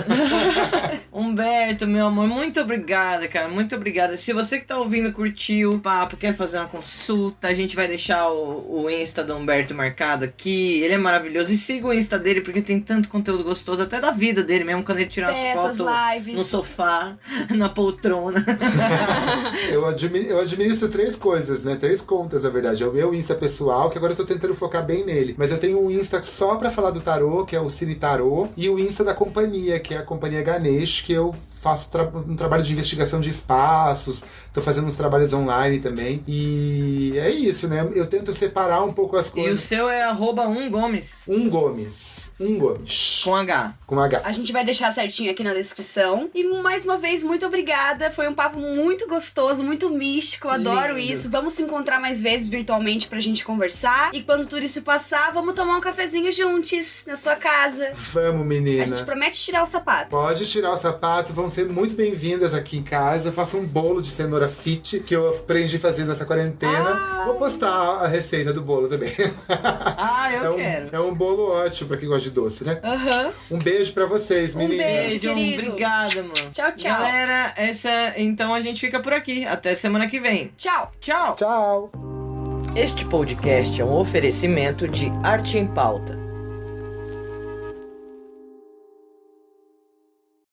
Humberto, meu amor, muito obrigada, cara. Muito obrigada. Se você que tá ouvindo curtiu o papo, quer fazer uma consulta, a gente vai deixar o Insta do Humberto marcado aqui. Ele é maravilhoso. E siga o Insta dele, porque tem tanto conteúdo gostoso, até da vida dele mesmo, quando ele tira as fotos lives. No sofá, na poltrona. Eu administro 3 coisas, né? 3 contas, na verdade. É o meu Insta pessoal, que agora eu tô tentando focar bem nele. Mas eu tenho um Insta só pra falar do tarô, que é o Cine Tarô, e o Insta da companhia, que é a Companhia Ganesh, que eu faço um trabalho de investigação de espaços, tô fazendo uns trabalhos online também. E é isso, né? Eu tento separar um pouco as coisas. E o seu é @umgomes. Gomes. Com H. Com H. A gente vai deixar certinho aqui na descrição. E mais uma vez, muito obrigada. Foi um papo muito gostoso, muito místico. Eu adoro isso. Vamos se encontrar mais vezes virtualmente pra gente conversar. E quando tudo isso passar, vamos tomar um cafezinho juntos na sua casa. Vamos, menina. A gente promete tirar o sapato. Pode tirar o sapato. Vão ser muito bem-vindas aqui em casa. Eu faço um bolo de cenoura fit que eu aprendi a fazer nessa quarentena. Vou postar a receita do bolo também. Eu quero. É um bolo ótimo pra quem gosta de doce, né? Um beijo pra vocês, meninas. Beijo, querido. Obrigada, mano. Tchau, tchau. Galera, então a gente fica por aqui. Até semana que vem. Tchau. Tchau. Este podcast é um oferecimento de Arte em Pauta.